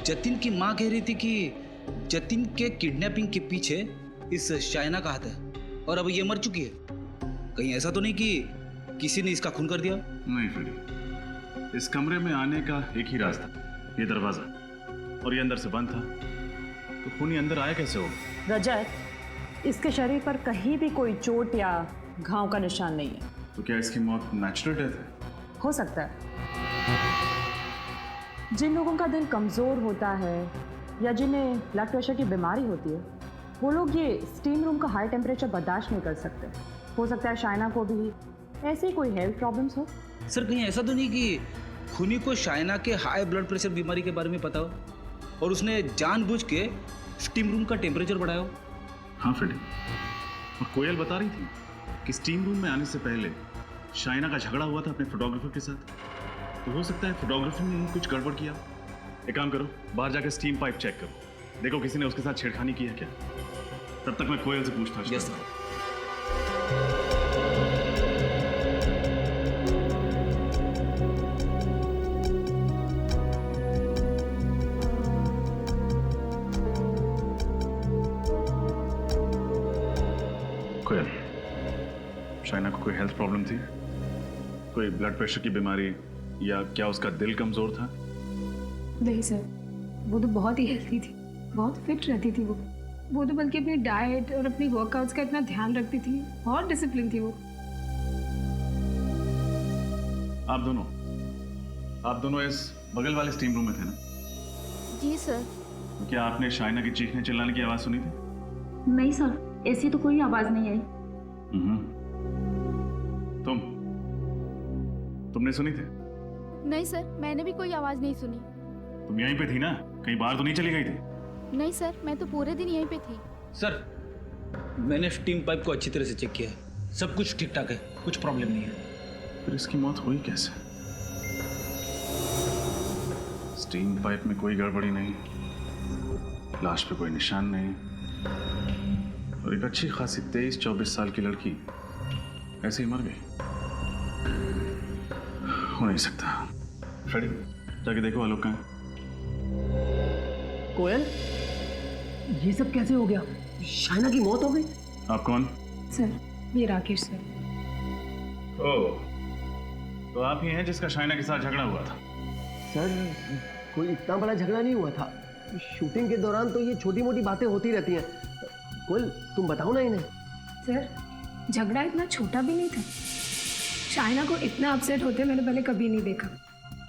जतिन की माँ कह रही थी कि जतिन के किडनैपिंग के पीछे इस शाइना का हाथ है और अब ये मर चुकी है। कहीं ऐसा तो नहीं कि किसी ने इसका खून कर दिया? नहीं फ्रेडी, इस कमरे में आने का एक ही रास्ता, ये दरवाजा, और ये अंदर से बंद था, तो खूनी अंदर आया कैसे हो? रजत, इसके शरीर पर कहीं भी कोई चोट या घाव का निशान नहीं है। तो क्या इसकी मौत नेचुरल डेथ है? हो सकता है। जिन लोगों का दिल कमज़ोर होता है या जिन्हें ब्लड प्रेशर की बीमारी होती है, वो लोग ये स्टीम रूम का हाई टेम्परेचर बर्दाश्त नहीं कर सकते। हो सकता है शाइना को भी ऐसी कोई हेल्थ प्रॉब्लम्स हो। सर कहीं ऐसा तो नहीं कि खूनी को शाइना के हाई ब्लड प्रेशर बीमारी के बारे में पता हो और उसने जानबूझ के स्टीम रूम का टेम्परेचर बढ़ाया हो? हाँ फ्रेडी, और कोयल बता रही थी कि स्टीम रूम में आने से पहले शाइना का झगड़ा हुआ था अपने फोटोग्राफर के साथ, तो हो सकता है फोटोग्राफर ने कुछ गड़बड़ किया। एक काम करो, बाहर जाकर स्टीम पाइप चेक करो, देखो किसी ने उसके साथ छेड़खानी की है क्या। तब तक मैं कोयल से पूछताछ यस करूंगा। सर। कोयल, शाइना को कोई हेल्थ प्रॉब्लम थी? कोई ब्लड प्रेशर की बीमारी, या क्या उसका दिल कमजोर था? नहीं सर, वो तो बहुत ही हेल्थी थी, बहुत फिट रहती थी वो तो बल्कि अपनी डाइट और अपनी वर्कआउट्स का इतना ध्यान रखती थी, बहुत डिसिप्लिन थी वो। आप दोनों इस बगल वाले स्टीम रूम में थे ना? जी सर। तो क्या आपने शाइना की चीखने चिल्लाने की आवाज सुनी थी? नहीं सर, ऐसी तो कोई आवाज नहीं आई। तुमने सुनी थी? नहीं सर, मैंने भी कोई आवाज नहीं सुनी। तुम यहीं पे थी ना, कहीं बाहर तो नहीं चली गई थी? नहीं सर, मैं तो पूरे दिन यहीं पे थी। सर मैंने स्टीम पाइप को अच्छी तरह से चेक किया है, सब कुछ ठीक ठाक है, कुछ प्रॉब्लम नहीं है। फिर इसकी मौत हुई कैसे? स्टीम पाइप में कोई गड़बड़ी नहीं, लाश पे कोई निशान नहीं, और एक अच्छी खासी 23-24 साल की लड़की ऐसे ही मर गई। हो नहीं सकता। फ्रेडी, जाके देखो आलोक कहाँ है। कोयल, ये सब कैसे हो गया? शाइना की मौत हो गई? आप कौन? सर, ये राकेश सर। ओह, तो आप ही हैं जिसका शाइना के साथ झगड़ा हुआ था? सर, कोई इतना बड़ा झगड़ा नहीं हुआ था। शूटिंग के दौरान तो ये छोटी मोटी बातें होती रहती हैं। कोयल, तुम बताओ ना इन्हें। सर, झगड़ा इतना छोटा भी नहीं था। शाइना को इतना अपसेट होते मैंने पहले कभी नहीं देखा,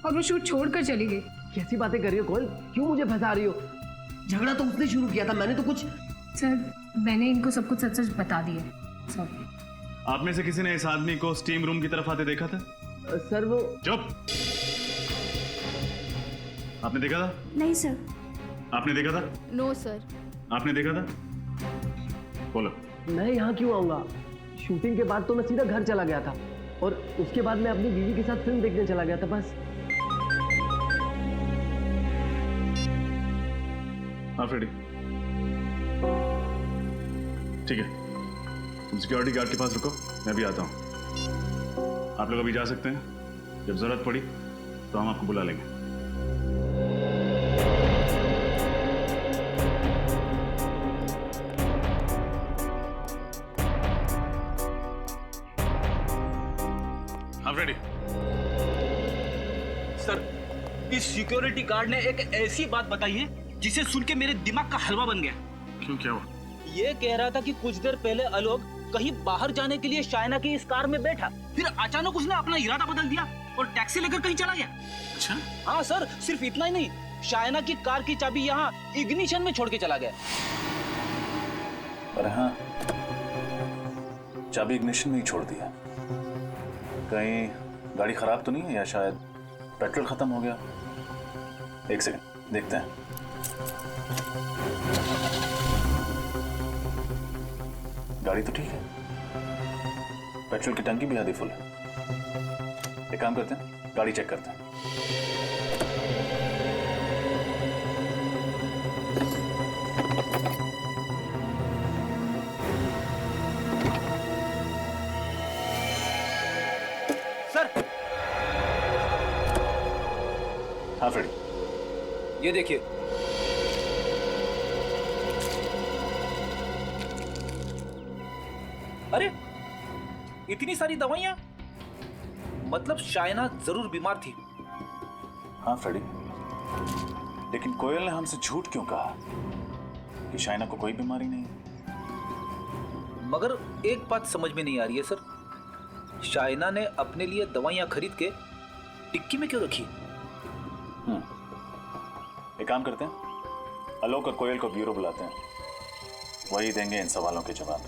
और वो शूट छोड़कर चली गई। कैसी बातें कर रही हो कोयल? क्यों मुझे फंसा रही हो? झगड़ा तो उसने शुरू किया था, मैंने तो कुछ। सर, मैंने इनको सब कुछ सच सच बता दिया। सॉरी। आप में से किसी ने इस आदमी को स्टीम रूम की तरफ आते देखा था? सर वो। चुप! आपने देखा था? नहीं सर। आपने देखा था? No sir. आपने देखा था? बोलो। मैं यहाँ क्यों आऊँगा? शूटिंग के बाद तो मैं सीधा घर चला गया था, और उसके बाद मैं अपनी बीवी के साथ फिल्म देखने चला गया था, बस। हाँ फ्रेडी, ठीक है, तुम सिक्योरिटी गार्ड के पास रुको, मैं भी आता हूँ। आप लोग अभी जा सकते हैं, जब जरूरत पड़ी तो हम आपको बुला लेंगे। हाँ फ्रेडी। सर इस सिक्योरिटी गार्ड ने एक ऐसी बात बताई है जिसे सुन के मेरे दिमाग का हलवा बन गया। क्यों, क्या हुआ? ये कह रहा था कि कुछ देर पहले आलोक कहीं बाहर जाने के लिए शाइना की इस कार में बैठा, फिर अचानक उसने अपना इरादा बदल दिया और टैक्सी लेकर कहीं चला गया। अच्छा? हाँ सर, सिर्फ इतना ही नहीं, शाइना की कार की चाबी यहाँ इग्निशन में छोड़ के चला गया। अरे हाँ, चाबी इग्निशन में ही छोड़ दिया। कहीं गाड़ी खराब तो नहीं है, या शायद पेट्रोल खत्म हो गया। एक सेकंड, देखते हैं। गाड़ी तो ठीक है, पेट्रोल की टंकी भी आधी फुल है। एक काम करते हैं, गाड़ी चेक करते हैं। सर। हाँ फ्रेडी। ये देखिए। अरे इतनी सारी दवाइयां, मतलब शाइना जरूर बीमार थी। हाँ फ्रेडी, लेकिन कोयल ने हमसे झूठ क्यों कहा कि शाइना को कोई बीमारी नहीं? मगर एक बात समझ में नहीं आ रही है सर, शाइना ने अपने लिए दवाइयां खरीद के टिक्की में क्यों रखी? एक काम करते हैं, आलोक और कोयल को ब्यूरो बुलाते हैं, वही देंगे इन सवालों के जवाब।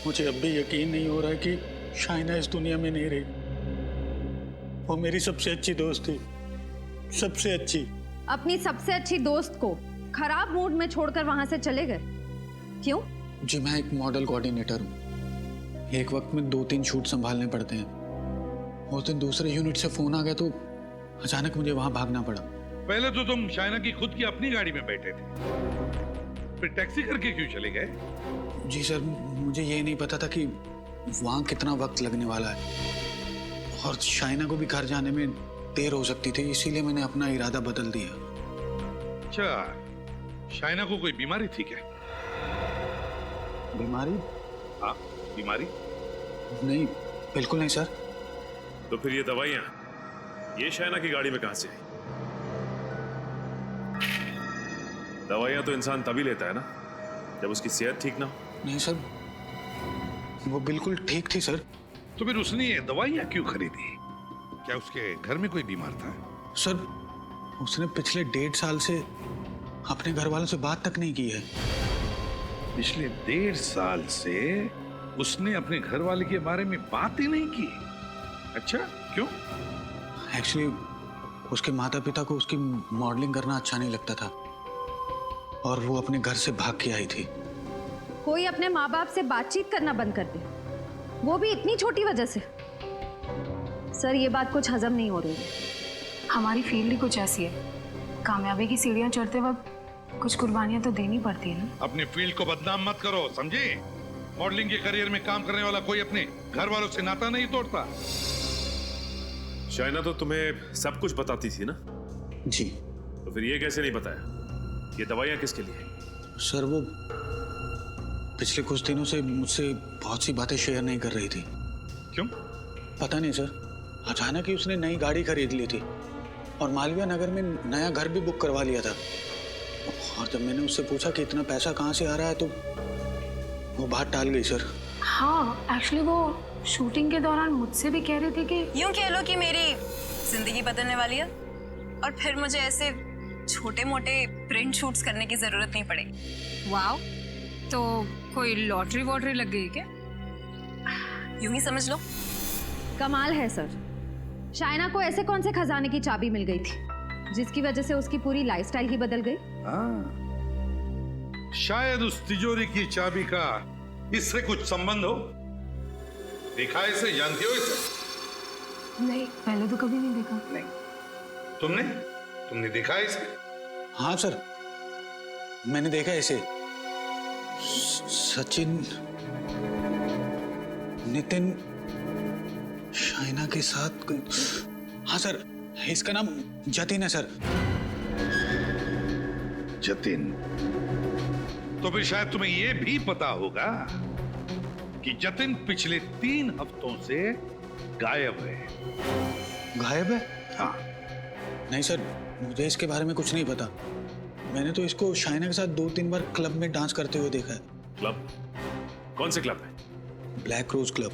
मुझे अब भी यकीन नहीं हो रहा है कि शाइना इस दुनिया में नहीं रही। वो मेरी सबसे अच्छी दोस्त थी, सबसे अच्छी। अपनी सबसे अच्छी दोस्त को खराब मूड में छोड़कर वहां से चले गए, क्यों? जी मैं एक मॉडल कोऑर्डिनेटर हूँ, एक वक्त में 2-3 शूट संभालने पड़ते हैं। उस दिन दूसरे यूनिट से फोन आ गया तो अचानक मुझे वहां भागना पड़ा। पहले तो तुम शाइना की खुद की अपनी गाड़ी में बैठे थे, फिर टैक्सी करके क्यों चले गए? जी सर, मुझे ये नहीं पता था कि वहाँ कितना वक्त लगने वाला है और शाइना को भी घर जाने में देर हो सकती थी, इसीलिए मैंने अपना इरादा बदल दिया। अच्छा, शाइना को कोई बीमारी थी क्या? बीमारी? हाँ, बीमारी? नहीं, बिल्कुल नहीं सर। तो फिर ये दवाइयां ये शाइना की गाड़ी में कहां से आई? दवाइयां तो इंसान तभी लेता है ना जब उसकी सेहत ठीक ना हो। नहीं सर, वो बिल्कुल ठीक थी सर। तो फिर उसने ये दवाइयां क्यों खरीदी? क्या उसके घर में कोई बीमार था? सर, उसने पिछले 1.5 साल से अपने घर वालों से बात तक नहीं की है। पिछले 1.5 साल से उसने अपने घर वाले के बारे में बात ही नहीं की? अच्छा, क्यों? एक्चुअली उसके माता पिता को उसकी मॉडलिंग करना अच्छा नहीं लगता था और वो अपने घर से भाग के आई थी। कोई अपने माँ बाप से बातचीत करना बंद कर दे, वो भी इतनी छोटी वजह से? सर, ये बात कुछ हजम नहीं हो रही है। हमारी फील्ड ही कुछ ऐसी है, कामयाबी की सीढ़ियां चढ़ते वक्त कुछ कुर्बानियां तो देनी पड़ती है ना। अपनी फील्ड को बदनाम मत करो, समझे? मॉडलिंग के करियर में काम करने वाला कोई अपने घर वालों से नाता नहीं तोड़ता। शाइना तो तुम्हें सब कुछ बताती थी ना? जी। तो फिर ये कैसे नहीं बताया ये दवाइयां किसके लिए? सर, वो पिछले कुछ दिनों से मुझसे बहुत सी बातें शेयर नहीं कर रही थी। क्यों? पता नहीं सर, अचानक ही उसने नई गाड़ी खरीद ली थी और मालवीय नगर में नया घर भी बुक करवा लिया था। और जब मैंने उससे पूछा कि इतना पैसा कहाँ से आ रहा है तो वो बात टाल गई सर। हाँ, एक्चुअली वो शूटिंग के दौरान मुझसे भी कह रहे थे कि यूं कह लो कि मेरी जिंदगी बदलने वाली है और फिर मुझे ऐसे छोटे मोटे प्रिंट शूट्स करने की जरूरत नहीं पड़ेगी। वाओ, तो कोई लॉटरी वॉटरी लग गई क्या? यूं ही समझ लो। कमाल है सर, शाइना को ऐसे कौन से खजाने की चाबी मिल गई थी जिसकी वजह से उसकी पूरी लाइफस्टाइल ही बदल गई? शायद उस तिजोरी की चाबी का इससे कुछ संबंध हो। देखा है इसे? जानती हो इसे? नहीं, पहले तो कभी नहीं देखा। नहीं। तुमने देखा है इसे? हाँ सर, मैंने देखा इसे। सचिन, नितिन, शाइना के साथ। हाँ सर, इसका नाम जतिन है सर। जतिन? तो फिर शायद तुम्हें यह भी पता होगा कि जतिन पिछले 3 हफ्तों से गायब है। गायब है? हाँ। नहीं सर, मुझे इसके बारे में कुछ नहीं पता। मैंने तो इसको शाइना के साथ 2-3 बार क्लब में डांस करते हुए देखा है। क्लब? कौन से क्लब है? Black rose club.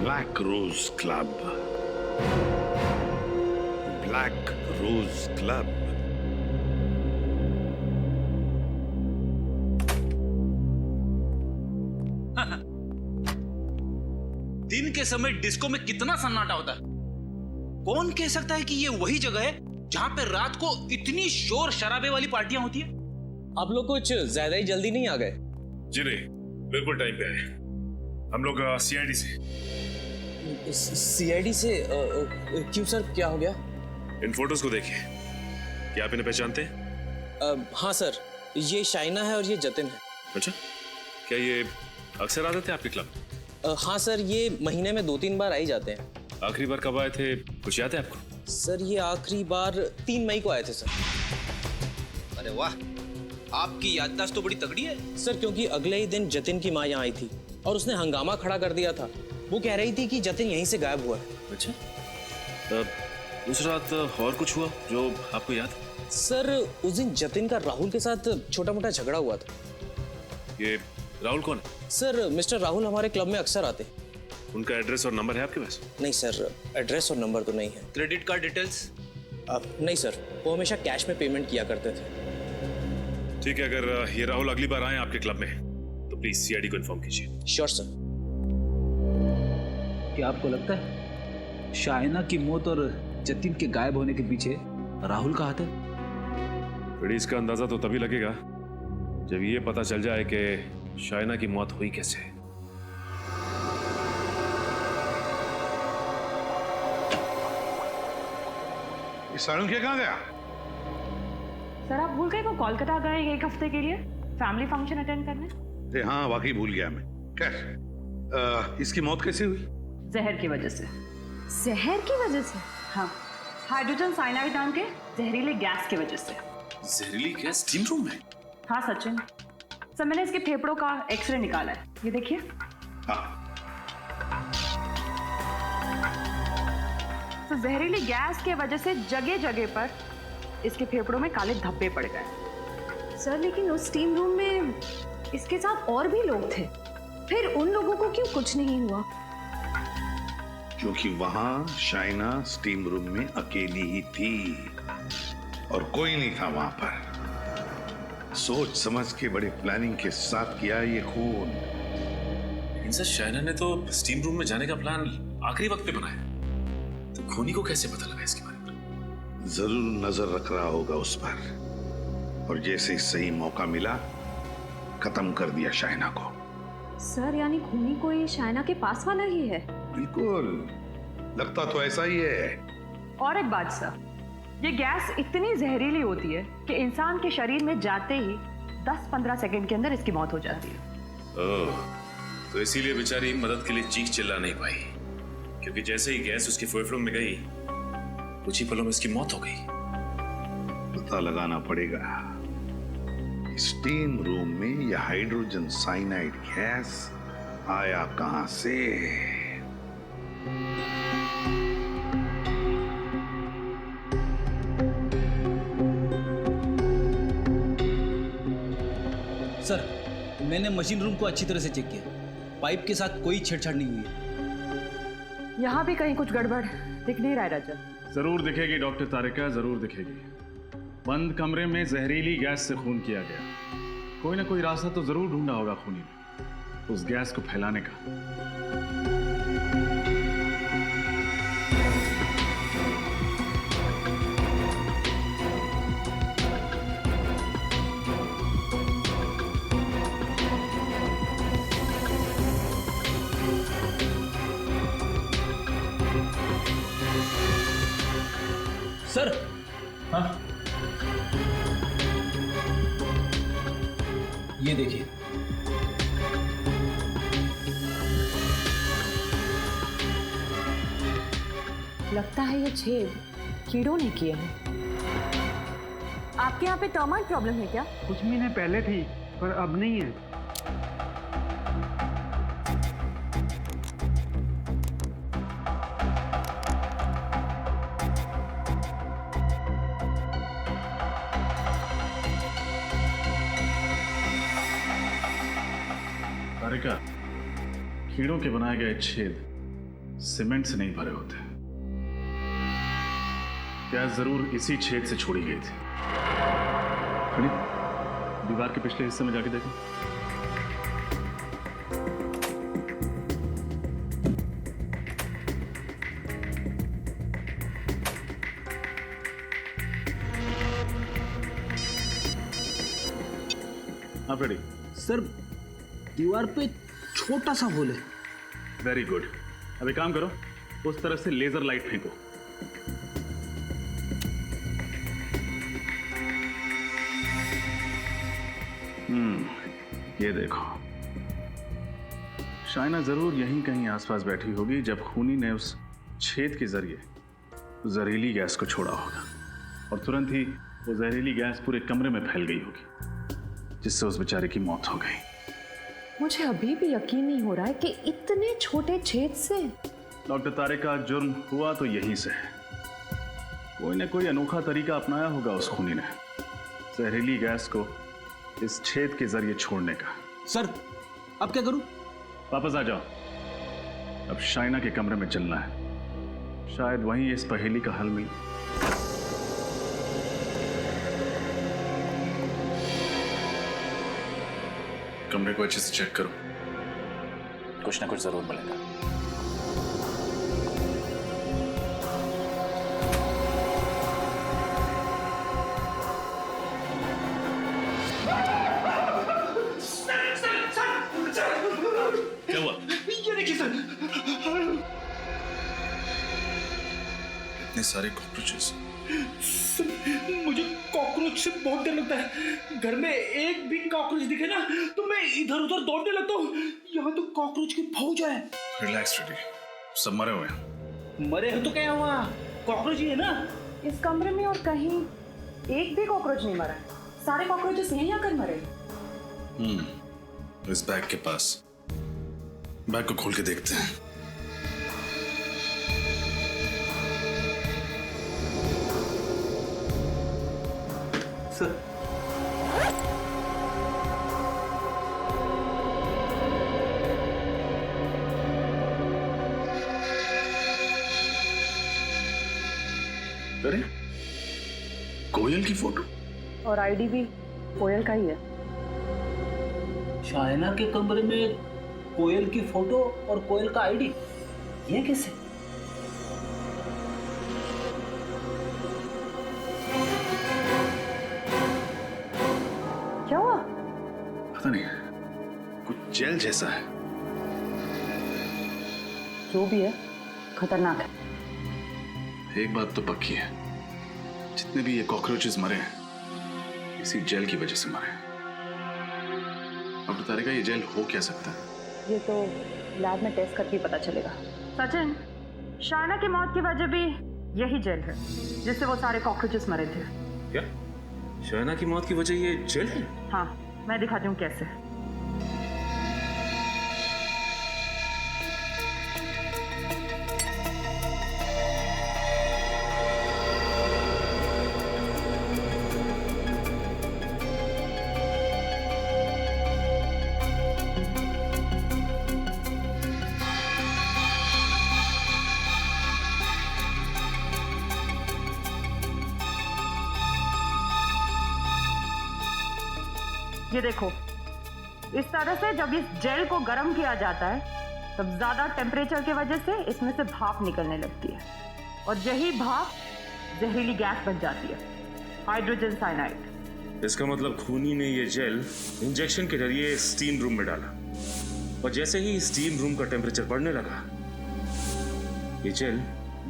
Black rose club. Black rose club. दिन के समय डिस्को में कितना सन्नाटा होता है। कौन कह सकता है कि ये वही जगह है जहां पे रात को इतनी शोर शराबे वाली पार्टियां होती है? आप लोग कुछ ज्यादा ही जल्दी नहीं आ गए? जी नहीं, बिल्कुल टाइम पे आए। हम लोग सीआईडी से। सीआईडी से? क्यों सर, क्या हो गया? इन फोटोज को देखिए, क्या आप इन्हें पहचानते हैं? हाँ सर, ये शाइना है और ये जतिन है। अच्छा, क्या ये अक्सर आते थे आपके क्लब? हाँ सर, ये महीने में 2-3 बार आ ही जाते हैं। आखिरी बार कब आए थे, कुछ याद है आपको? सर ये आखिरी बार 3 मई को आए थे सर। अरे वाह, आपकी याददाश्त तो बड़ी तगड़ी है। सर क्योंकि अगले ही दिन जतिन की माँ यहाँ आई थी और उसने हंगामा खड़ा कर दिया था। वो कह रही थी कि जतिन यहीं से गायब हुआ है। अच्छा, उस रात और कुछ हुआ जो आपको याद? सर उस दिन जतिन का राहुल के साथ छोटा मोटा झगड़ा हुआ था। ये राहुल कौन है? सर मिस्टर राहुल हमारे क्लब में अक्सर आते। उनका एड्रेस और नंबर है आपके पास? नहीं सर, एड्रेस और नंबर तो नहीं है। Credit card details? नहीं सर, वो हमेशा कैश में पेमेंट किया करते थे। ठीक है, अगर ये राहुल अगली बार आए आपके क्लब में तो प्लीज सीआईडी को इन्फॉर्म कीजिए। Sure sir. क्या आपको लगता है शाइना की मौत और जतिन के गायब होने के पीछे राहुल का हाथ है? फिर इसका अंदाजा तो तभी लगेगा जब ये पता चल जाए कि शाइना की मौत हुई कैसे। सालुंखे कहाँ गया? सर आप भूल गए वो कोलकाता गए 1 हफ्ते के लिए फैमिली फंक्शन अटेंड करने। अरे हाँ, वाकई भूल गया मैं। खैर, इसकी मौत कैसे हुई? जहर की वजह से। जहर की वजह से? हाँ, हाइड्रोजन साइनाइड नाम के जहरीले गैस की वजह से। जहरीली गैस स्टीम रूम में? हाँ सचिन, सर मैंने इसके फेफड़ों का एक्सरे निकाला है, ये देखिए। हाँ। तो जहरीली गैस के वजह से जगह जगह पर इसके फेफड़ों में काले धब्बे पड़ गए। सर लेकिन उस स्टीम रूम में इसके साथ और भी लोग थे, फिर उन लोगों को क्यों कुछ नहीं हुआ? क्योंकि वहां शाइना स्टीम रूम में अकेली ही थी और कोई नहीं था वहां पर। सोच समझ के बड़े प्लानिंग के साथ किया ये खून। लेकिन सर शाइना ने तो स्टीम रूम में जाने का प्लान आखिरी वक्त पे बनाया, तो खूनी को कैसे पता लगा इसके बारे में? जरूर नजर रख रहा होगा उस पर, और जैसे ही सही मौका मिला खत्म कर दिया शाइना को। सर यानी खूनी कोई शाइना के पास वाला ही है? बिल्कुल, लगता तो ऐसा ही है। और एक बात सर, ये गैस इतनी जहरीली होती है कि इंसान के शरीर में जाते ही 10-15 सेकंड के अंदर इसकी मौत हो जाती है। ओह, तो इसीलिए बेचारी मदद के लिए चीख चिल्ला नहीं पाई, क्योंकि जैसे ही गैस उसके फेफड़ों में गई कुछ ही पलों में इसकी मौत हो गई। पता लगाना पड़ेगा स्टीम रूम में यह हाइड्रोजन साइनाइड गैस आया कहां से। सर, मैंने मशीन रूम को अच्छी तरह से चेक किया, पाइप के साथ कोई छेड़छाड़ नहीं हुई है। यहाँ भी कहीं कुछ गड़बड़ दिख नहीं रहा है रजत। जरूर दिखेगी डॉक्टर तारिका, जरूर दिखेगी। बंद कमरे में जहरीली गैस से खून किया गया, कोई ना कोई रास्ता तो जरूर ढूंढा होगा खूनी ने उस गैस को फैलाने का। सर, हाँ, ये देखिए। लगता है ये छेद कीड़ों ने किए हैं। आपके यहाँ पे टर्माइट प्रॉब्लम है क्या? कुछ महीने पहले थी, पर अब नहीं है। तारिका, कीड़ों के बनाए गए छेद सीमेंट से नहीं भरे होते। क्या जरूर इसी छेद से छोड़ी गई थी? खड़ी दीवार के पिछले हिस्से में जाके देखें। हाँ फ्रेडी। सर, दीवार पे छोटा सा होल है। Very good. अब एक काम करो, उस तरफ से लेजर लाइट फेंको। ये देखो, शाइना जरूर यहीं कहीं आसपास बैठी होगी जब खूनी ने उस छेद के जरिए जहरीली गैस को छोड़ा होगा और तुरंत ही वो जहरीली गैस पूरे कमरे में फैल गई होगी, जिससे उस बेचारे की मौत हो गई। मुझे अभी भी यकीन नहीं हो रहा है कि इतने छोटे छेद से। डॉक्टर तारे का जुर्म हुआ तो यहीं से है। कोई न कोई अनोखा तरीका अपनाया होगा उस खूनी ने जहरीली गैस को इस छेद के जरिए छोड़ने का। सर अब क्या करूं? वापस आ जाओ। अब शाइना के कमरे में चलना है, शायद वहीं इस पहेली का हल मिले। कमरे को अच्छे से चेक करो, कुछ ना कुछ जरूर मिलेगा। क्या हुआ? ये देखिए सर, इतने सारे कॉकरोचेस। मुझे कॉकरोच से बहुत डर लगता है। घर में एक भी कॉकरोच दिखे ना तो मैं इधर उधर दौड़ने लगता हूँ। यहाँ तो कॉकरोच की फौज है। रिलैक्स रेडी, सब मरे हुए हैं। मरे हो तो क्या हुआ, कॉकरोच ही है ना। इस कमरे में और कहीं एक भी कॉकरोच नहीं मरा है। सारे कॉकरोचेस यहीं आकर मरे। इस बैग के पास, बैग को खोल के देखते हैं। सर अरे कोयल की फोटो और आईडी भी कोयल का ही है। शाइना के कमरे में कोयल की फोटो और कोयल का आईडी, ये कैसे? क्या हुआ? पता नहीं, कुछ जेल जैसा है। जो भी है खतरनाक है। एक बात तो पक्की है, जितने भी ये कॉकरोचेस मरे हैं इसी जेल की वजह से मरे हैं। अब तारे का ये जेल हो क्या सकता है? ये तो लैब में टेस्ट करके पता चलेगा। सचिन, शाइना की मौत की वजह भी यही जेल है जिससे वो सारे कॉकरोचेस मरे थे। क्या शाइना की मौत की वजह ये जेल है? हाँ, मैं दिखाती हूँ कैसे। ये देखो, इस तरह से जब इस जेल को गर्म किया जाता है तब ज्यादा टेम्परेचर की वजह से इसमें से भाप निकलने लगती है और यही भाप जहरीली गैस बन जाती है, हाइड्रोजन साइनाइड। इसका मतलब खूनी ने ये जेल इंजेक्शन के जरिए स्टीम रूम में डाला और जैसे ही स्टीम रूम का टेम्परेचर बढ़ने लगा ये जेल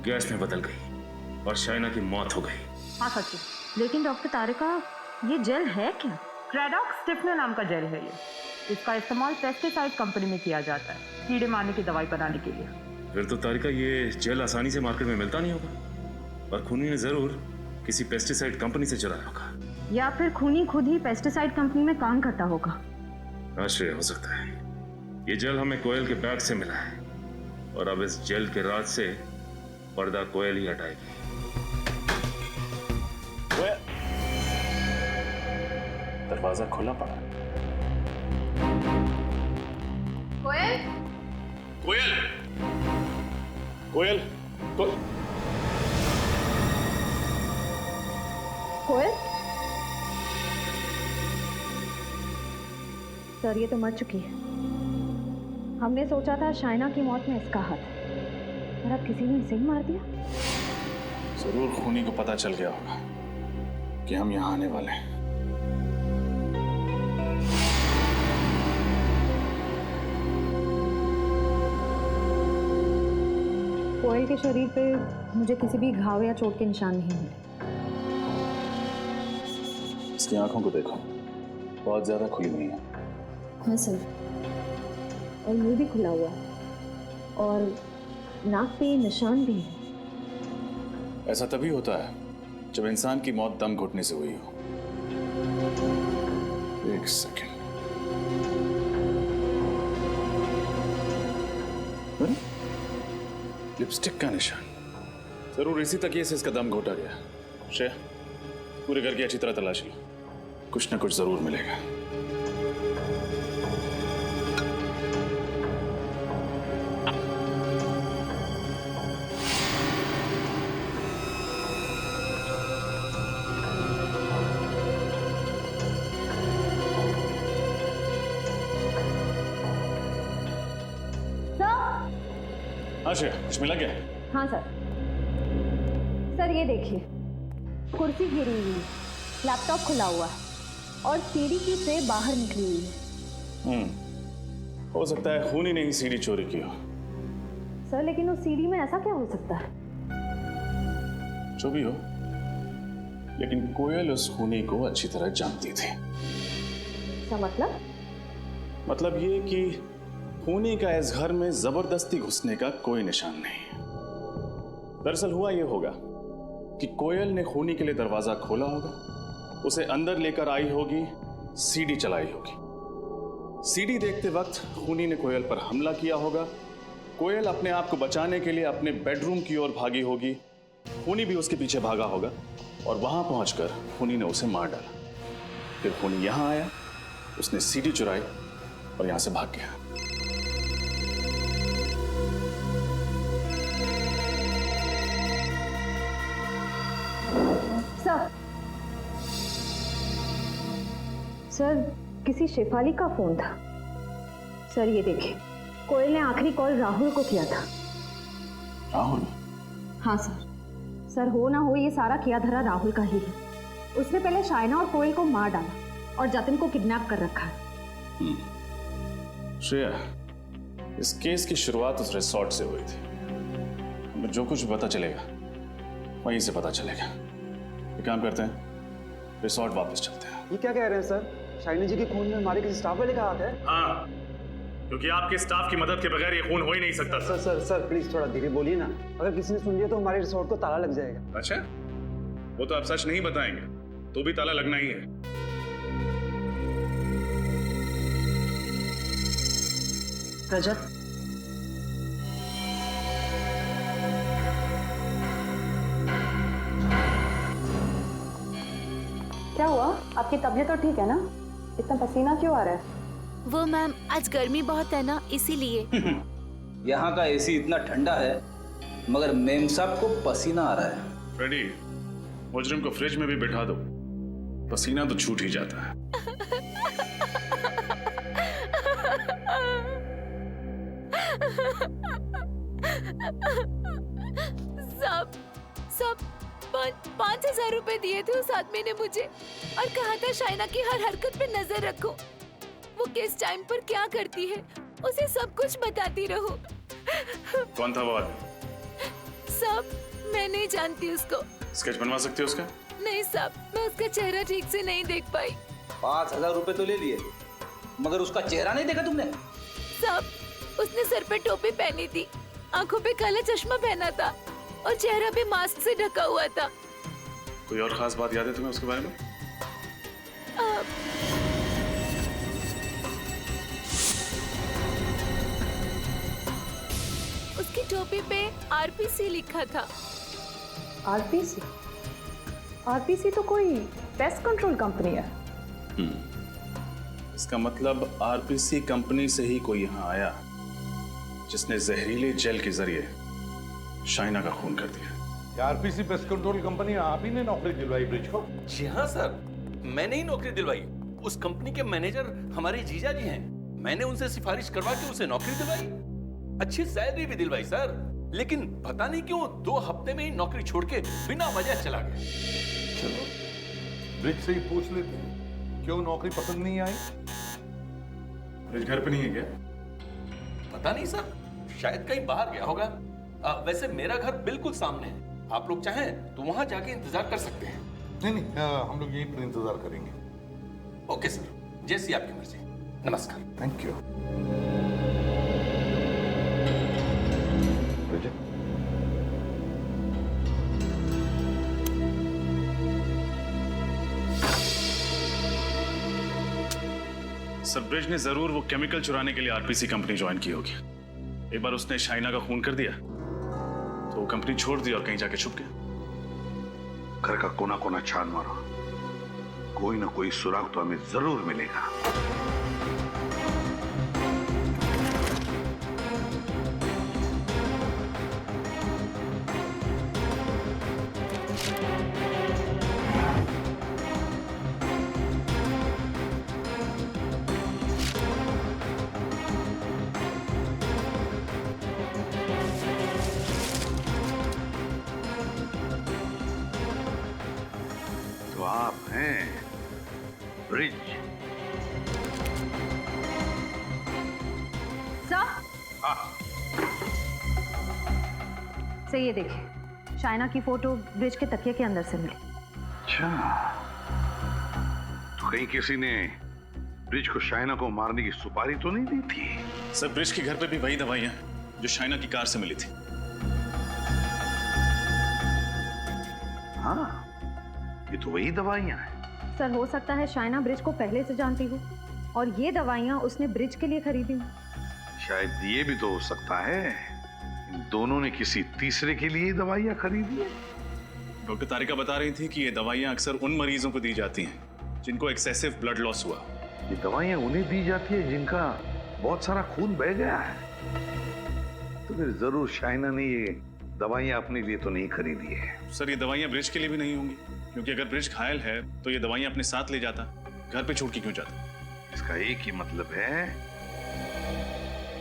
गैस में बदल गई और शाइना की मौत हो गई। हाँ सचिन, लेकिन डॉक्टर तारिका, ये जेल है क्या? क्रेडॉक्स स्टिफनर नाम का जेल है ये। इसका इस्तेमाल पेस्टिसाइड कंपनी में किया जाता है कीड़े मारने की दवाई बनाने के लिए। फिर तो तारिका ये जेल आसानी से मार्केट में मिलता नहीं होगा और खूनी ने जरूर किसी पेस्टिसाइड कंपनी से चुराया होगा, या फिर खूनी खुद ही पेस्टिसाइड कंपनी में काम करता होगा। आश्चर्य हो सकता है। ये जेल हमें कोयल के बैग से मिला है और अब इस जेल के राज से पर्दा कोयल ही हटाएगी। दरवाजा खुला पड़ा। कोयल, कोयल, कोयल, कोयल? सर, ये तो मर चुकी है। हमने सोचा था शाइना की मौत में इसका हाथ है, और अब किसी ने इसे ही मार दिया। जरूर खूनी को पता चल गया होगा कि हम यहाँ आने वाले हैं। कोयल के शरीर पे मुझे किसी भी घाव या चोट के निशान नहीं मिले। इसकी आंखों को देखो, बहुत ज्यादा खुली नहीं है। हाँ सर, और मुंह भी खुला हुआ है और नाक पे निशान भी है। ऐसा तभी होता है जब इंसान की मौत दम घुटने से हुई हो। एक सेकेंड। लिपस्टिक का निशान, जरूर इसी तकिए से इसका दम घोटा गया। श्रेया, पूरे घर की अच्छी तरह तलाश लो, कुछ ना कुछ जरूर मिलेगा। हाँ श्रेया, कुछ मिला क्या? हाँ सर। सर ये देखिए, कुर्सी गिरी हुई है, लैपटॉप खुला हुआ है और सीडी की ट्रे बाहर निकली हुई है। हो सकता है खूनी ने ही सीडी चोरी की हो। सर लेकिन उस सीडी में ऐसा क्या हो सकता है? जो भी हो, लेकिन कोयल उस खूनी को अच्छी तरह जानती थी। क्या मतलब? मतलब ये कि खूनी का इस घर में जबरदस्ती घुसने का कोई निशान नहीं। दरअसल हुआ यह होगा कि कोयल ने खूनी के लिए दरवाजा खोला होगा, उसे अंदर लेकर आई होगी, सीडी चलाई होगी। सीडी देखते वक्त खूनी ने कोयल पर हमला किया होगा। कोयल अपने आप को बचाने के लिए अपने बेडरूम की ओर भागी होगी, खूनी भी उसके पीछे भागा होगा और वहां पहुंचकर खूनी ने उसे मार डाला। फिर खूनी यहां आया, उसने सीडी चुराई और यहां से भाग गया। सर किसी शेफाली का फोन था। सर ये देखिए, कोयल ने आखिरी कॉल राहुल को किया था। राहुल? हाँ सर। सर हो ना हो ये सारा किया धरा राहुल का ही है। उसने पहले शाइना और कोयल को मार डाला और जतिन को किडनैप कर रखा है। श्रेया, इस केस की शुरुआत उस रिसोर्ट से हुई थी। हमें जो कुछ पता चलेगा वहीं से पता चलेगा। एक काम करते हैं, रिसोर्ट वापस चलते हैं। ये क्या कह रहे हैं सर? शाइनी जी के खून में हमारे किसी स्टाफ वाले का हाथ है? हाँ, क्योंकि आपके स्टाफ की मदद के बगैर ये खून हो ही नहीं सकता। सर प्लीज थोड़ा धीरे बोलिए ना। अगर किसी ने सुन लिया तो हमारे रिसोर्ट को ताला लग जाएगा। अच्छा, वो तो आप सच नहीं बताएंगे तो भी ताला लगना ही है। रजत, क्या हुआ? आपकी तबीयत तो ठीक है ना? इतना पसीना क्यों आ रहा है? वो मैम, आज गर्मी बहुत है ना, इसीलिए। यहाँ का एसी इतना ठंडा है मगर मेम साहब को पसीना आ रहा है। फ्रेडी, मुजरिम को फ्रिज में भी बिठा दो, पसीना तो छूट ही जाता है। सब 5,000 रुपए दिए थे उस आदमी ने मुझे और कहा था शाइना की हर हरकत पे नजर रखो, वो किस टाइम पर क्या करती है उसे सब कुछ बताती रहो। कौन था वो आदमी? सब मैं नहीं जानती उसको। स्केच बनवा सकते हो उसका? नहीं साहब, मैं उसका चेहरा ठीक से नहीं देख पाई। 5,000 रुपए तो ले लिए मगर उसका चेहरा नहीं देखा तुमने? साहब, उसने सर पे टोपी पहनी थी, आंखों पे काला चश्मा पहना था और चेहरा भी मास्क से ढका हुआ था। कोई और खास बात याद है तुम्हें उसके बारे में? उसकी टोपी पे आरपीसी लिखा था। आरपीसी? आरपीसी तो कोई पेस्ट कंट्रोल कंपनी है। इसका मतलब आरपीसी कंपनी से ही कोई यहाँ आया जिसने जहरीले जेल के जरिए शाइना का खून कर दिया। आरपीसी पेस्ट कंट्रोल कंपनी आप ही ने नौकरी दिलवाई ब्रिज को? जी हाँ सर, मैंने ही नौकरी दिलवाई। उस कंपनी के मैनेजर हमारे जीजा जी हैं। मैंने उनसे सिफारिश करवा के उसे नौकरी दिलवाई, अच्छी सैलरी भी दिलवाई सर। लेकिन पता नहीं क्यों 2 हफ्ते में ही नौकरी छोड़ के बिना वजह चला गया। चलो ब्रिज से ही पूछ लेते हैं, क्यों नौकरी पसंद नहीं आई? ब्रिज घर पे नहीं है क्या? पता नहीं सर, शायद कहीं बाहर गया होगा। वैसे मेरा घर बिल्कुल सामने है, आप लोग चाहें तो वहां जाके इंतजार कर सकते हैं। नहीं, हम लोग यहीं पर इंतजार करेंगे। ओके सर, जैसी आपकी मर्जी। नमस्कार। Thank you. सर ब्रिज ने जरूर वो केमिकल चुराने के लिए आरपीसी कंपनी ज्वाइन की होगी। एक बार उसने शाइना का खून कर दिया तो वो कंपनी छोड़ दी और कहीं जाके छुप गया। घर का कोना कोना छान मारो, कोई ना कोई सुराग तो हमें जरूर मिलेगा। आप हैं ब्रिज। सर से ये देखिए, शाइना की फोटो ब्रिज के तकिए के अंदर से मिली। अच्छा, तो कहीं किसी ने ब्रिज को शाइना को मारने की सुपारी तो नहीं दी थी? सर ब्रिज के घर पे भी वही दवाइयां जो शाइना की कार से मिली थी। हाँ, ये तो वही दवाइयां हैं। सर हो सकता है शाइना ब्रिज को पहले से जानती हो और ये दवाइयां उसने ब्रिज के लिए खरीदी। शायद ये भी तो हो सकता है इन दोनों ने किसी तीसरे के लिए दवाइयां खरीदी है। डॉक्टर तारिका बता रही थी कि ये दवाइयां अक्सर उन मरीजों को दी जाती हैं जिनको एक्सेसिव ब्लड लॉस हुआ। ये दवाइयां उन्हें दी जाती है जिनका बहुत सारा खून बह गया है। तो फिर जरूर शाइना ने ये दवाइयां अपने लिए तो नहीं खरीदी है। सर ये दवाइयां ब्रिज के लिए भी नहीं होंगी, क्योंकि अगर ब्रिज घायल है तो ये दवाइयां अपने साथ ले जाता, घर पे छोड़ के क्यों जाता? इसका एक ही मतलब है,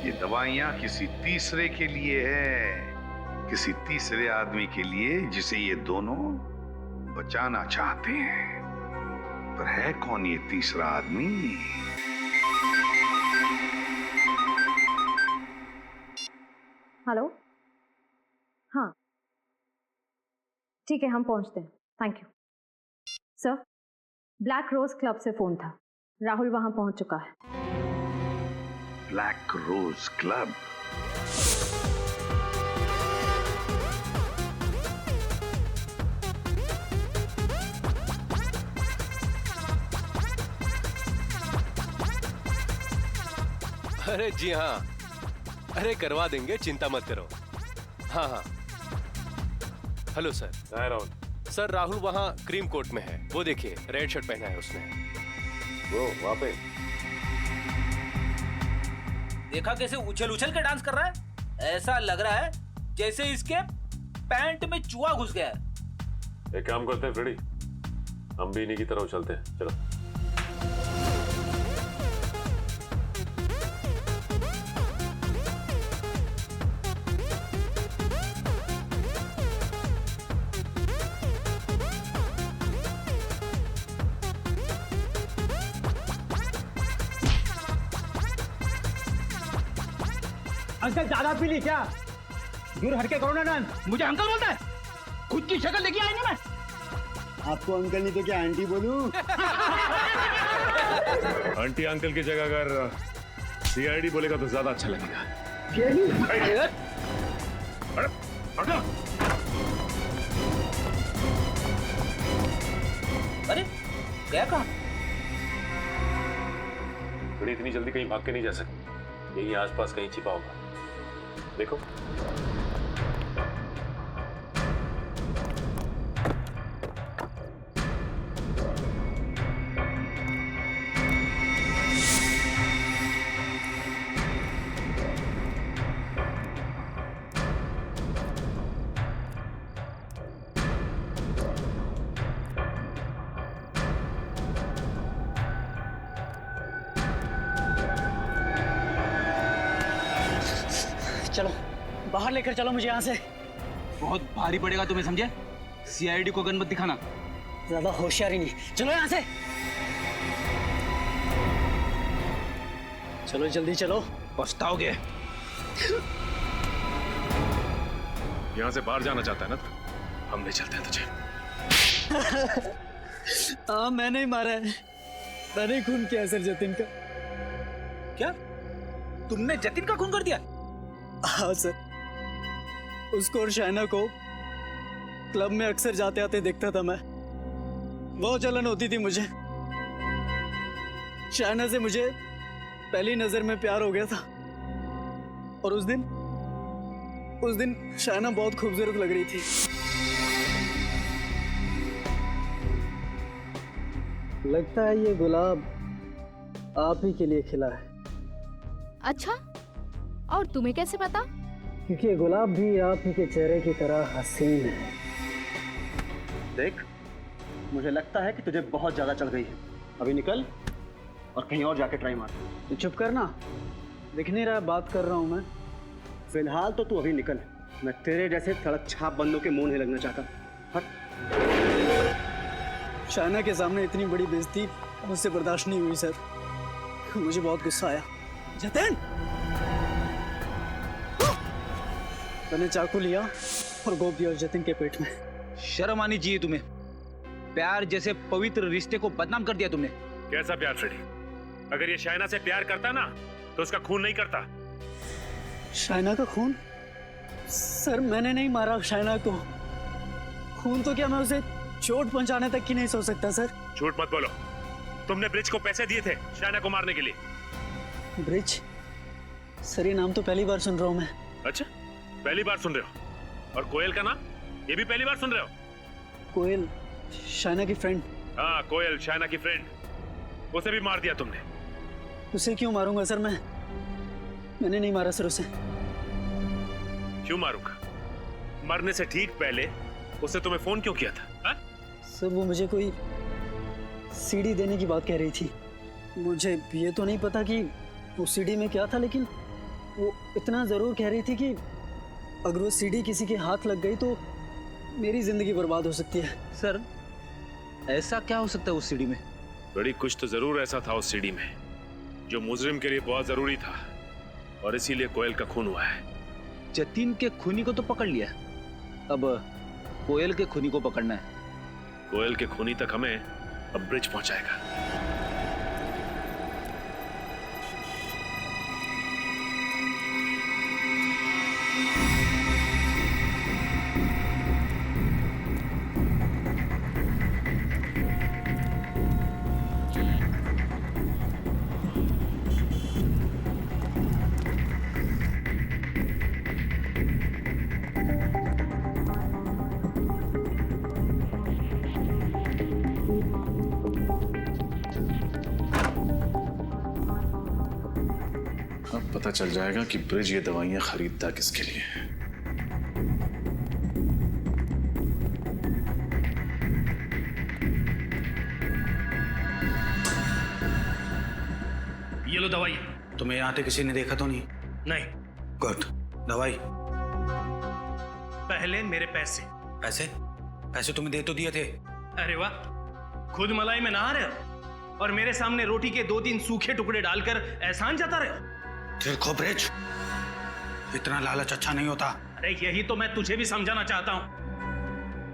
ये दवाइयां किसी तीसरे के लिए है, किसी तीसरे आदमी के लिए जिसे ये दोनों बचाना चाहते हैं। पर है कौन ये तीसरा आदमी? हेलो, हाँ ठीक है, हम पहुंचते हैं। Thank you sir. Black rose club से फोन था, राहुल वहां पहुंच चुका है। Black rose club? अरे जी हाँ, अरे करवा देंगे, चिंता मत करो। हाँ हाँ, hello sir. Rahul sir Rahul वहाँ क्रीम कोट में है, वो देखिए रेड शर्ट पहना है उसने। वो वहाँ पे देखा कैसे उछल उछल के डांस कर रहा है? ऐसा लग रहा है जैसे इसके पैंट में चूहा घुस गया है। एक काम करते हैं फ्रेडी, हम भी इन्हीं की तरह उछलते हैं, चलो। अंकल ज्यादा पी ली क्या? दूर हटके करो ना डांस। मुझे अंकल बोलता है? खुद की शक्ल देखी आई नहीं मैं। आपको अंकल नहीं तो क्या आंटी बोलूं? आंटी अंकल की जगह अगर सीआईडी बोलेगा तो ज्यादा अच्छा लगेगा। अरे गया कहाँ? बड़ी इतनी जल्दी कहीं भाग के नहीं जा सकती, यही आसपास कहीं छिपा होगा। देखो चलो बाहर लेकर चलो मुझे यहाँ से। बहुत भारी पड़ेगा तुम्हें, समझे? सीआईडी को गन मत दिखाना। ज्यादा होशियारी नहीं, चलो यहाँ से। चलो जल्दी चलो, पछताओगे। यहाँ से बाहर जाना चाहता है ना, तो हम ले चलते हैं तुझे। हाँ मैंने ही मारा है, मैंने ही खून किया सर जतिन का। क्या तुमने जतिन का खून कर दिया? हाँ सर, उसको और शाइना को क्लब में अक्सर जाते आते देखता था मैं। बहुत जलन होती थी मुझे। शाइना से मुझे पहली नजर में प्यार हो गया था। और उस दिन शायना बहुत खूबसूरत लग रही थी। लगता है ये गुलाब आप ही के लिए खिला है। अच्छा, और तुम्हें कैसे पता? क्योंकि ये गुलाब भी आप ही के चेहरे की तरह हसीन है। देख, मुझे लगता है कि तुझे बहुत ज्यादा चढ़ गई है। अभी निकल और कहीं और जाके ट्राई मार। तू चुप करना, दिख नहीं रहा बात कर रहा हूं मैं। फिलहाल तो तू अभी निकल, मैं तेरे जैसे सड़क छाप बंदों के मुंह नहीं लगना चाहता। हट। शायना के सामने इतनी बड़ी बेइज्जती मुझसे बर्दाश्त नहीं हुई सर। मुझे बहुत गुस्सा आया। जतिन! मैंने चाकू लिया और गोप दिया जतिन के पेट में। शर्म आनी चाहिए तुम्हें। प्यार जैसे पवित्र रिश्ते को बदनाम कर दिया तुमने। कैसा प्यार फ्रेडी? अगर ये शायना से प्यार करता ना तो उसका खून नहीं करता। शायना का खून? सर मैंने नहीं मारा शायना को। खून तो क्या मैं उसे चोट पहुंचाने तक की नहीं सोच सकता सर। झूठ मत बोलो। तुमने ब्रिज को पैसे दिए थे शायना को मारने के लिए। ब्रिज? सर ये नाम तो पहली बार सुन रहा हूं मैं। अच्छा, पहली बार सुन रहे हो? और कोयल का नाम ये भी पहली बार सुन रहे हो? कोयल शायना की फ्रेंड। हाँ, कोयल शायना की फ्रेंड। उसे भी मार दिया तुमने। उसे क्यों मारूंगा सर? मैंने नहीं मारा सर उसे। क्यों मारूंगा? मरने से ठीक पहले उसने तुम्हें फोन क्यों किया था? हा? सर वो मुझे कोई सीडी देने की बात कह रही थी। मुझे ये तो नहीं पता कि वो सीडी में क्या था, लेकिन वो इतना जरूर कह रही थी कि अगर वो सीडी किसी के हाथ लग गई तो मेरी जिंदगी बर्बाद हो सकती है। सर ऐसा क्या हो सकता है उस सीडी में? बड़ी कुछ तो जरूर ऐसा था उस सीडी में जो मुजरिम के लिए बहुत जरूरी था, और इसीलिए कोयल का खून हुआ है। जतिन के खूनी को तो पकड़ लिया, अब कोयल के खूनी को पकड़ना है। कोयल के खूनी तक हमें अब ब्रिज पहुंचाएगा। पता चल जाएगा कि ब्रिज ये दवाइयां खरीदता किसके लिए है। ये लो दवाई। तुम्हें यहाँ आते किसी ने देखा तो नहीं? नहीं। गुड। दवाई। पहले मेरे पैसे। पैसे? पैसे तुम्हें दे तो दिए थे। अरे वाह, खुद मलाई में नहा रहे हो और मेरे सामने रोटी के 2-3 सूखे टुकड़े डालकर एहसान जता रहे हो। देखो ब्रिज, इतना लालच अच्छा नहीं होता। अरे यही तो मैं तुझे भी समझाना चाहता हूं।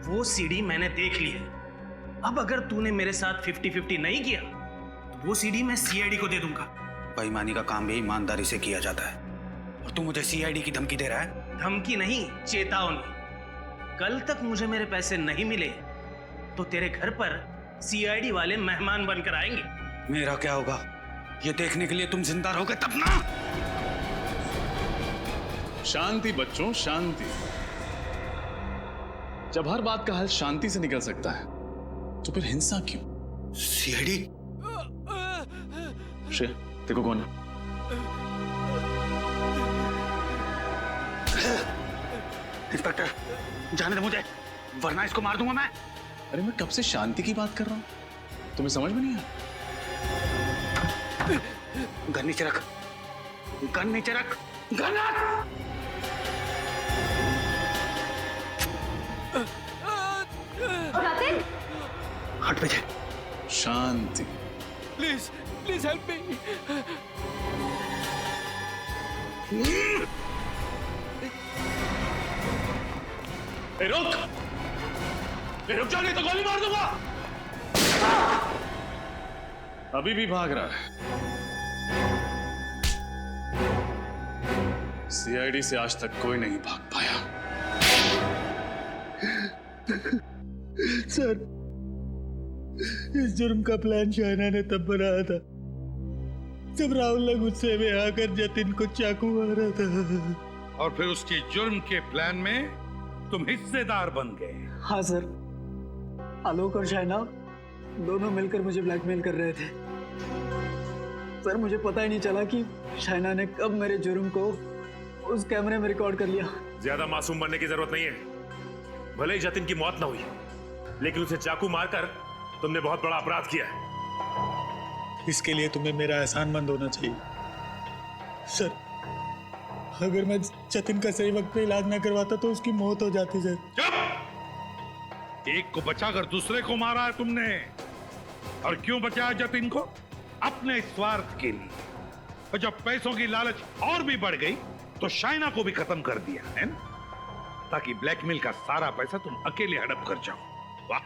वो सीडी मैंने देख ली है। अब अगर तूने मेरे साथ 50-50 नहीं किया तो वो सीडी मैं सीआईडी को दे दूंगा। बेईमानी का काम भी ईमानदारी से किया जाता है, और तू मुझे सीआईडी की धमकी दे रहा है? धमकी नहीं, चेतावनी। कल तक मुझे मेरे पैसे नहीं मिले तो तेरे घर पर सीआईडी वाले मेहमान बनकर आएंगे। मेरा क्या होगा ये देखने के लिए तुम जिंदा रहोगे तब ना। शांति बच्चों, शांति। जब हर बात का हल शांति से निकल सकता है तो फिर हिंसा क्यों? सीआईडी? श्रेया, देखो कौन है? इंस्पेक्टर, जाने दे मुझे, वरना इसको मार दूंगा मैं। अरे मैं कब से शांति की बात कर रहा हूं, तुम्हें समझ में नहीं आया? गन नीचे रख, गन नीचे रख, गन रख। जतिन! हट पीछे। शांति। Please please help me. रुक, रुक जाओ नहीं तो गोली मार दूंगा। अभी भी भाग रहा है। सीआईडी से आज तक कोई नहीं भाग पाया। सर, इस जुर्म का प्लान शायना ने तब बनाया था जब राहुल ने गुस्से में आकर जतिन को चाकू मारा था। और फिर उसकी जुर्म के प्लान में तुम हिस्सेदार बन गए। हाँ सर, आलोक और शाइना दोनों मिलकर मुझे ब्लैकमेल कर रहे थे। सर मुझे पता ही नहीं चला कि शाइना ने कब मेरे जुर्म को उस कैमरे में रिकॉर्ड कर लिया। ज्यादा मासूम बनने की जरूरत नहीं है। भले ही जतिन की मौत ना हुई, लेकिन उसे चाकू मारकर तुमने बहुत बड़ा अपराध किया है। इसके लिए तुम्हें मेरा एहसानमंद होना चाहिए। सर, अगर मैं जतिन का सही वक्त पे इलाज ना करवाता तो उसकी मौत हो जाती सर। चुप! एक को बचाकर दूसरे को मारा है तुमने। और क्यों बचाया जतिन को? अपने स्वार्थ के लिए। और जब पैसों की लालच और भी बढ़ गई तो शाइना को भी खत्म कर दिया है ना? ताकि ब्लैकमेल का सारा पैसा तुम अकेले हड़प कर जाओ। वाह!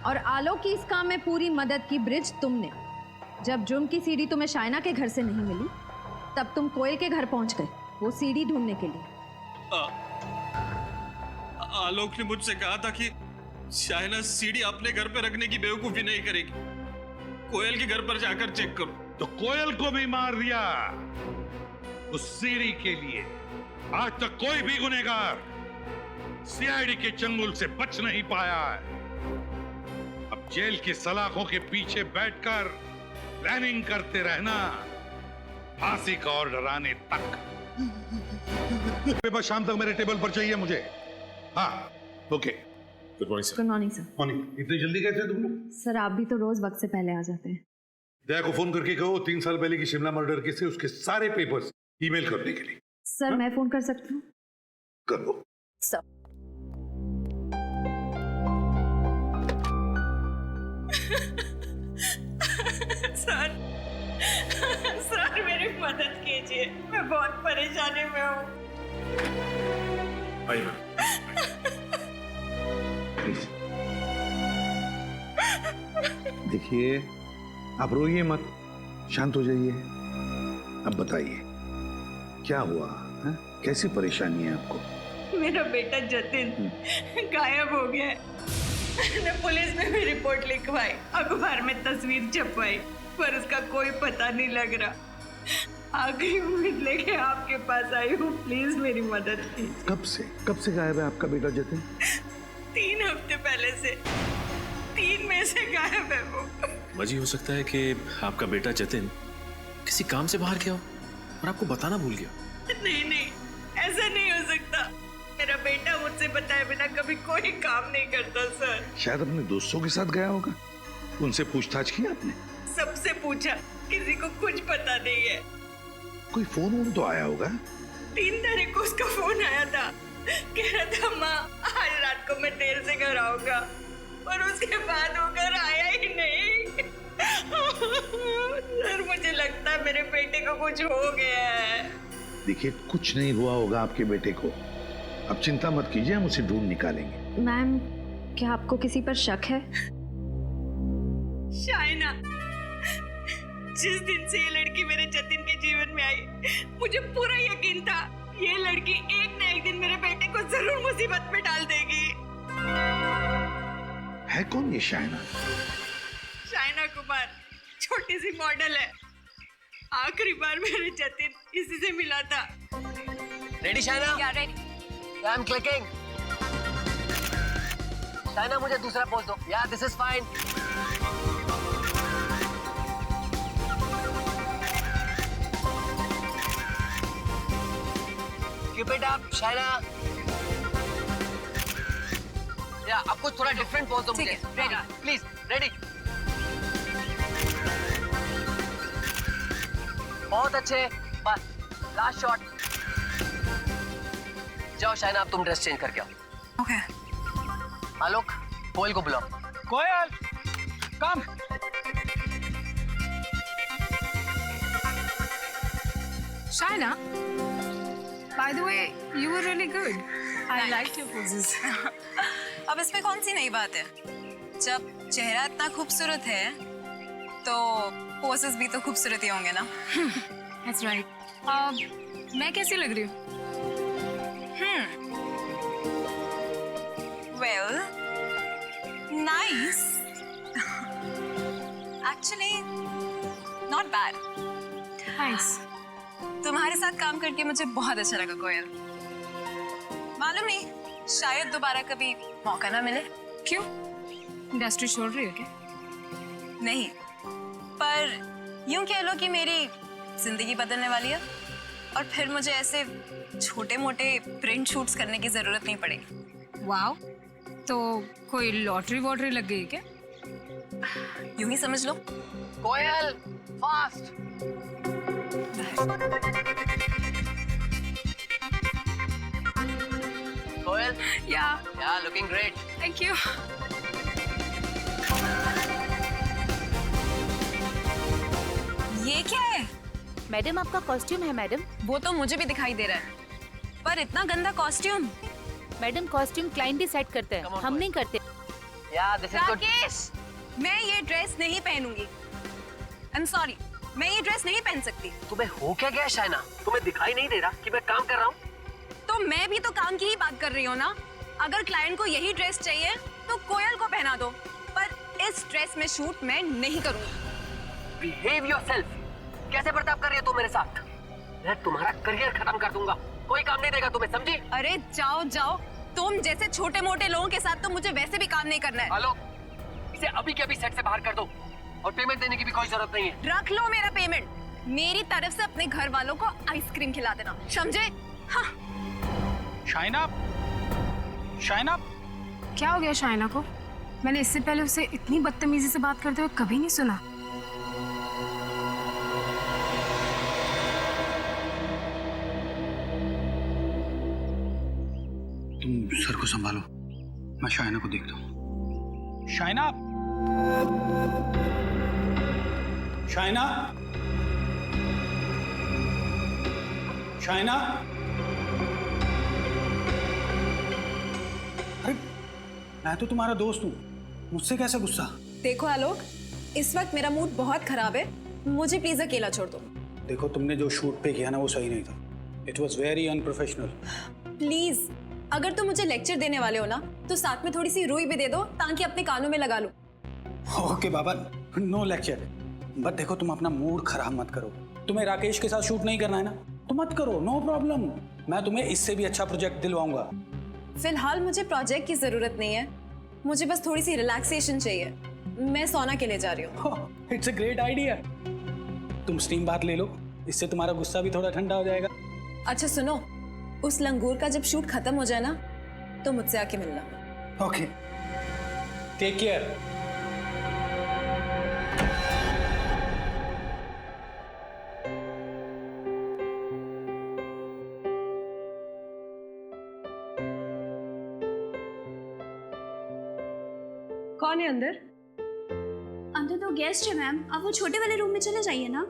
और आलोक की इस काम में पूरी मदद की ब्रिज तुमने। जब जुर्म की सीडी तुम्हें शाइना के घर से नहीं मिली, तब तुम कोयल के घर पहुंच गए वो सीडी ढूंढने के लिए। आलोक ने मुझसे कहा था कि शाइना सीडी अपने घर पे रखने की बेवकूफी नहीं करेगी। कोयल के घर पर जाकर चेक करो। तो कोयल को भी मार दिया उस सीडी के लिए। आज तक कोई भी गुनहगार सीआईडी के चंगुल से बच नहीं पाया है। अब जेल की सलाखों के पीछे बैठकर प्लानिंग करते रहना, फांसी का ऑर्डर आने तक। पेपर शाम तक मेरे टेबल पर चाहिए मुझे। हाँ, okay. Good morning sir. Good morning sir. Morning. इतनी जल्दी कैसे तुम लोग? सर आप भी तो रोज वक्त से पहले आ जाते हैं। दया को फोन करके कहो 3 साल पहले की शिमला मर्डर केस से उसके सारे पेपर्स ईमेल करने के लिए। सर मैं फोन कर सकती हूँ? कर दो। सर सर, सर मेरी मदद कीजिए, मैं बहुत परेशानी में हूँ। देखिए, आप रोइए मत, शांत हो जाइए। अब बताइए क्या हुआ है? कैसी परेशानी है आपको? मेरा बेटा जतिन गायब हो गया है। मैंने पुलिस में भी रिपोर्ट लिखवाई, अखबार में तस्वीर छपवाई, पर उसका कोई पता नहीं लग रहा। आखिरी उम्मीद लेके आपके पास आई हूँ, प्लीज मेरी मदद कीजिए। कब से गायब है आपका बेटा जतिन? 3 हफ्ते पहले से। 3 में से गायब है वो। वजह हो सकता है कि आपका बेटा जतिन किसी काम से बाहर गया हो और आपको बताना भूल गया। नहीं, ऐसा नहीं हो सकता। मेरा बेटा मुझसे बताए बिना कभी कोई काम नहीं करता सर। शायद अपने दोस्तों के साथ गया होगा। उनसे पूछताछ की आपने? सबसे पूछा, किसी को कुछ पता नहीं है। कोई फोन तो आया होगा? 3 तारीख को उसका फोन आया था, कह रहा था माँ आज रात को मैं देर से घर आऊंगा, और उसके बाद वो घर आया ही नहीं। सर मुझे लगता है मेरे बेटे को कुछ हो गया है। देखिए, कुछ नहीं हुआ होगा आपके बेटे को। अब चिंता मत कीजिए, हम उसे ढूंढ निकालेंगे। मैम, क्या आपको किसी पर शक है? शाइना, जिस दिन से ये लड़की मेरे जतिन के जीवन में आई, मुझे पूरा यकीन था ये लड़की एक न एक दिन मेरे बेटे को जरूर मुसीबत में डाल देगी। है कौन ये शाइना? शाइना कुमार, छोटी सी मॉडल है। आखिरी बार मेरे जतिन इसी से मिला था। रेडी शाइना? क्या ready? I am clicking. Shaina मुझे दूसरा पोज दो। या this is fine. Keep it up Shaina. या आपको थोड़ा डिफरेंट पोज दो मुझे। Ready please. रेडी। बहुत अच्छे, बस लास्ट शॉट। जाओ शाइना, अब तुम ड्रेस चेंज करके आओ। ओके। आलोक, कोयल को बुलाओ। कोयल, कम। Shaina, by the way, you were really good. I liked your poses. अब इसमें कौन सी नई बात है? जब चेहरा इतना खूबसूरत है, तो पोसेस भी तो खूबसूरत ही होंगे ना? That's right. मैं कैसी लग रही हूँ? Well, nice. Actually, not bad. Thanks. तुम्हारे साथ काम करके मुझे बहुत अच्छा लगा कोयल। मालूम नहीं, शायद दोबारा कभी मौका ना मिले। क्यों? इंडस्ट्री छोड़ रही हो क्या? नहीं, पर यूं कह लो कि मेरी जिंदगी बदलने वाली है और फिर मुझे ऐसे छोटे मोटे प्रिंट शूट्स करने की जरूरत नहीं पड़ेगी। वाओ, तो कोई लॉटरी वॉटरी लग गई क्या? यूं ही समझ लो। कोयल, फास्ट। कोयल, या लुकिंग ग्रेट। Thank you. ये क्या है? मैडम आपका कॉस्ट्यूम है मैडम। वो तो मुझे भी दिखाई दे रहा है, पर इतना गंदा costume. Madam costume client decide करते हैं, हम नहीं करते। राकेश, मैं ये ड्रेस नहीं पहनूंगी। आई एम सॉरी, मैं ये ड्रेस नहीं पहन सकती। तुम्हें हो क्या गया शाइना? तुम्हें दिखाई नहीं दे रहा कि मैं काम कर रहा हूँ? तो मैं भी तो काम की ही बात कर रही हूँ ना। अगर क्लाइंट को यही ड्रेस चाहिए तो कोयल को पहना दो, पर इस ड्रेस में शूट मैं नहीं करूँगी। Behave yourself. कैसे बर्ताव कर रही हो तुम मेरे साथ? मैं तुम्हारा करियर खत्म कर दूंगा। कोई काम नहीं देगा तुम्हें, समझी? अरे जाओ जाओ, तुम जैसे छोटे मोटे लोगों के साथ तो मुझे वैसे भी काम नहीं करना है। हेलो, इसे अभी के अभी सेट से बाहर कर दो और पेमेंट देने की भी कोई जरूरत नहीं है। रख लो मेरा पेमेंट। मेरी तरफ से अपने घर वालों को आइसक्रीम खिला देना, समझे? हाँ। शाइना, शाइना, क्या हो गया शाइना को? मैंने इससे पहले उसे इतनी बदतमीजी से बात करते हुए कभी नहीं सुना। तुम सर को संभालो, मैं शाइना को देखता हूँ। शाइना, शाइना, शाइना। अरे मैं तो तुम्हारा दोस्त हूँ, मुझसे कैसे गुस्सा? देखो आलोक, इस वक्त मेरा मूड बहुत खराब है, मुझे प्लीज अकेला छोड़ दो। देखो, तुमने जो शूट पे किया ना वो सही नहीं था। It was very unprofessional. Please, अगर तुम मुझे लेक्चर देने वाले हो ना तो साथ में थोड़ी सी रुई भी दे दो ताकि अपने कानों में लगा लूं। ओके बाबा, नो लेक्चर। बट देखो, तुम अपना मूड खराब मत करो। तुम्हें राकेश के साथ शूट नहीं करना है ना, तो मत करो, नो प्रॉब्लम। मैं तुम्हें इससे भी अच्छा प्रोजेक्ट दिलवाऊंगा। फिलहाल मुझे प्रोजेक्ट की जरूरत नहीं है, मुझे बस थोड़ी सी रिलैक्सेशन चाहिए। मैं सोना के लिए जा रही हूँ। It's a great idea. तुम स्टीम बात ले लो, इससे तुम्हारा गुस्सा भी थोड़ा ठंडा हो जाएगा। अच्छा सुनो, उस लंगूर का जब शूट खत्म हो जाए ना तो मुझसे आके मिलना। Okay, take care. कौन है अंदर? अंदर तो गेस्ट है मैम, आप वो छोटे वाले रूम में चले जाइए ना।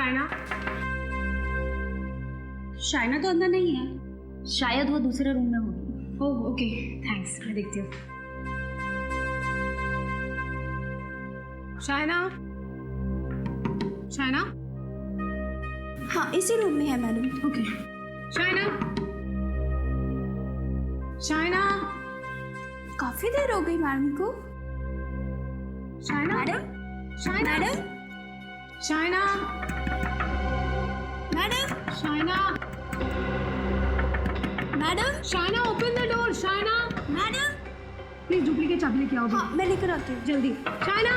शायना। शायना तो अंदर नहीं है। शायद वो दूसरे रूम में होगी। ओह ओके, थैंक्स, मैं देखती हूँ। शायना, शायना। हाँ, इसी रूम में है मैडम। ओके। शायना, शायना। काफी देर हो गई मैडम को। Shaina, madam, Shaina, madam, Shaina, madam, Shaina, madam, Shaina, open the door. Shaina, madam, please duplicate चाबी लेके आओ। हाँ, मैं लेकर आती हूँ। जल्दी। शायना।